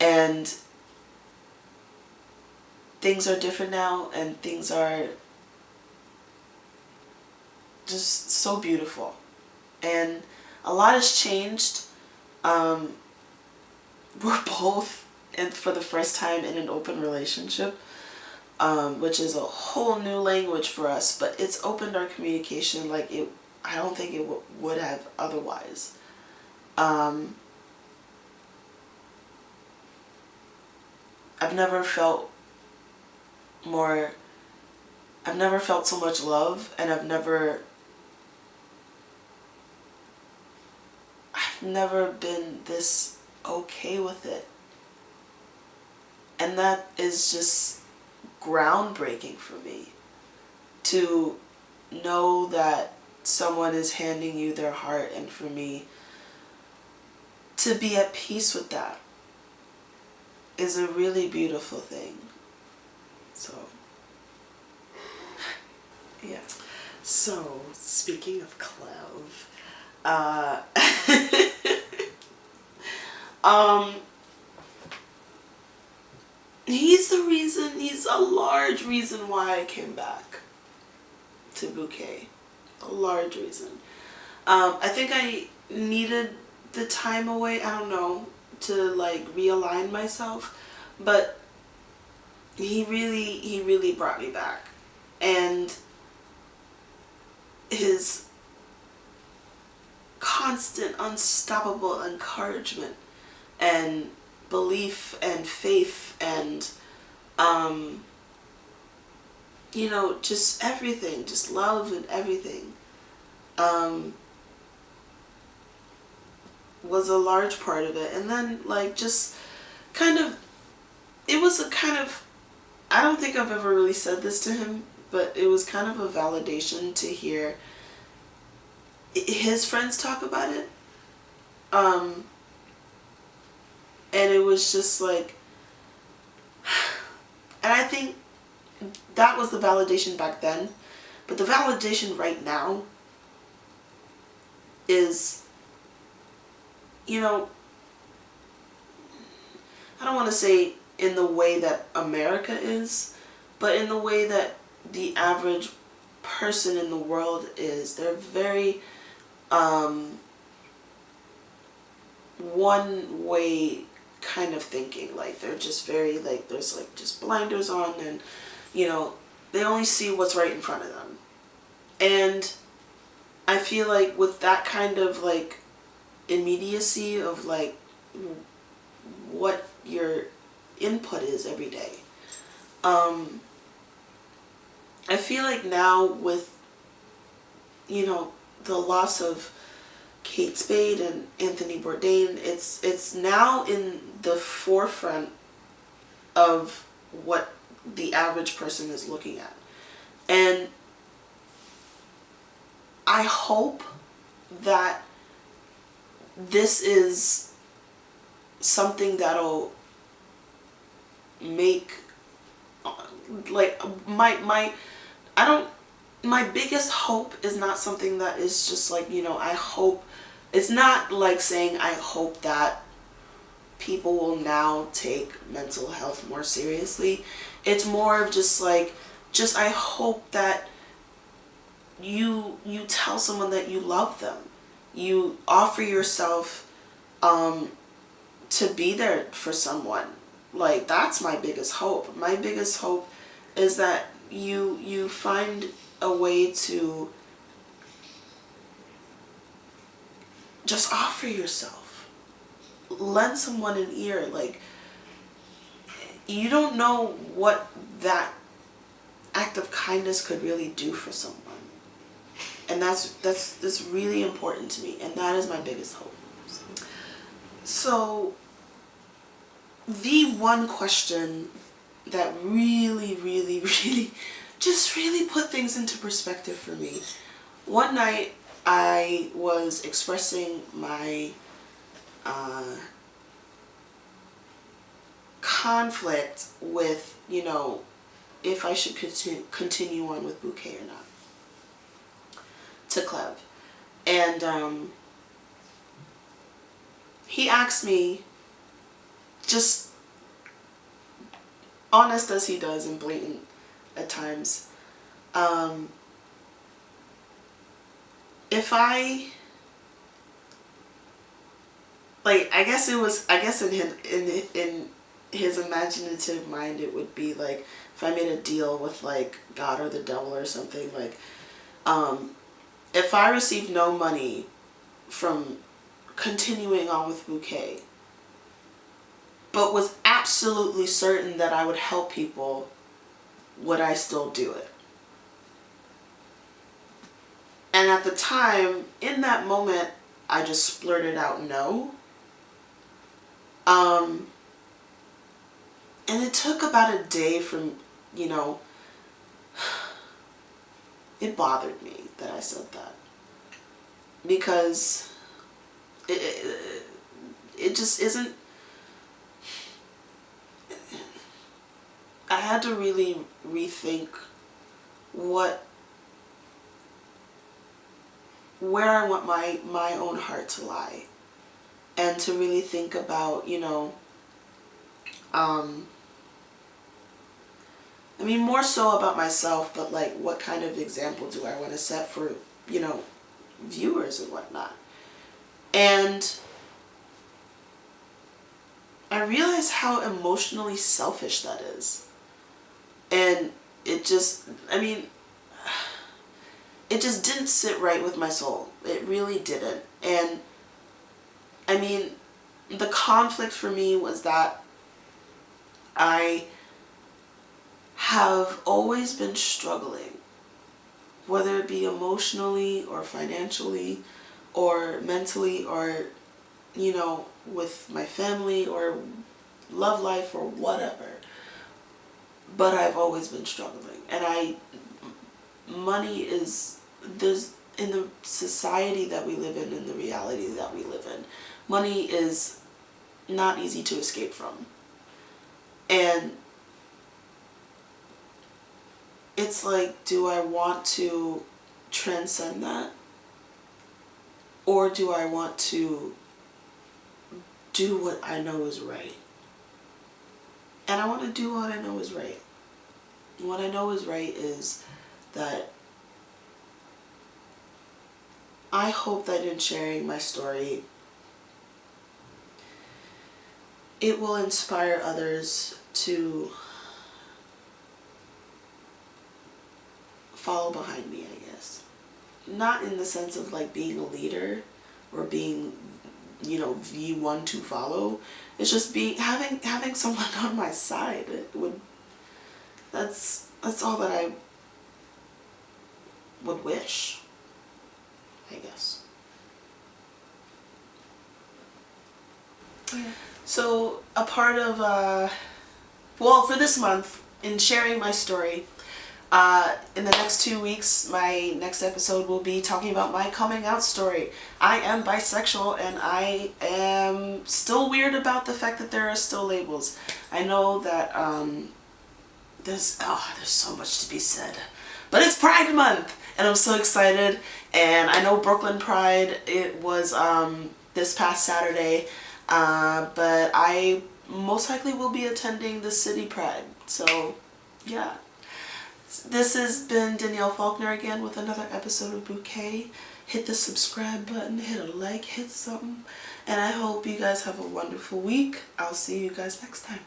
And things are different now, and things are just so beautiful. And a lot has changed. We're both for the first time in an open relationship, which is a whole new language for us, but it's opened our communication like I don't think it would have otherwise. I've never felt so much love, and I've never been this okay with it. And that is just groundbreaking for me, to know that someone is handing you their heart, and for me to be at peace with that is a really beautiful thing. So, yeah. So, speaking of Clove, he's a large reason why I came back to Bouquet. A large reason. I think I needed the time away, I don't know, to like realign myself, but he really brought me back. And his constant, unstoppable encouragement and belief and faith and just everything, just love and everything, was a large part of it. And then like just kind of, it was a kind of, I don't think I've ever really said this to him, but it was kind of a validation to hear his friends talk about it. And it was just like, and I think that was the validation back then, but the validation right now is, I don't want to say in the way that America is, but in the way that the average person in the world is. They're very one way kind of thinking. Like they're just very like, there's like just blinders on, and they only see what's right in front of them. And I feel like with that kind of like immediacy of like what your input is every day, I feel like now with the loss of Kate Spade and Anthony Bourdain, it's now in the forefront of what the average person is looking at. And I hope that this is something that'll make like my biggest hope is not something that is just like, I hope, it's not like saying I hope that people will now take mental health more seriously. It's more of just like, I hope that you tell someone that you love them. You offer yourself to be there for someone. Like, that's my biggest hope. My biggest hope is that you find a way to just offer yourself. Lend someone an ear. Like, you don't know what that act of kindness could really do for someone. And that's really important to me, and that is my biggest hope. So the one question that really just really put things into perspective for me, one night I was expressing my conflict with, if I should continue on with Bouquet or not, to Cleve. And he asked me, just honest as he does and blatant at times, if I, like, I guess in his imaginative mind, it would be like, if I made a deal with like God or the devil or something, like, if I received no money from continuing on with Bouquet, but was absolutely certain that I would help people, would I still do it? And at the time, in that moment, I just splurted out no. And it took about a day from, you know, it bothered me that I said that. Because it just isn't, I had to really rethink where I want my own heart to lie. And to really think about, you know, I mean, more so about myself, but like, what kind of example do I want to set for, you know, viewers and whatnot. And I realized how emotionally selfish that is. And it just, I mean, it just didn't sit right with my soul. It really didn't. And I mean, the conflict for me was that I have always been struggling, whether it be emotionally or financially or mentally or, you know, with my family or love life or whatever. But I've always been struggling. And money is, there's, in the society that we live in the reality that we live in, money is not easy to escape from. And it's like, do I want to transcend that? Or do I want to do what I know is right? And I want to do what I know is right. And what I know is right is that I hope that in sharing my story, it will inspire others to follow behind me, I guess. Not in the sense of like being a leader or being, you know, the one to follow. It's just having someone on my side. That's all that I would wish, I guess. Yeah. So a part of, well, for this month, in sharing my story, in the next 2 weeks, my next episode will be talking about my coming out story. I am bisexual, and I am still weird about the fact that there are still labels. I know that there's so much to be said, but it's Pride Month, and I'm so excited. And I know Brooklyn Pride, it was this past Saturday, but I most likely will be attending the City Pride. So yeah. This has been Danielle Faulkner again with another episode of Bouquet. Hit the subscribe button, hit a like, hit something. And I hope you guys have a wonderful week. I'll see you guys next time.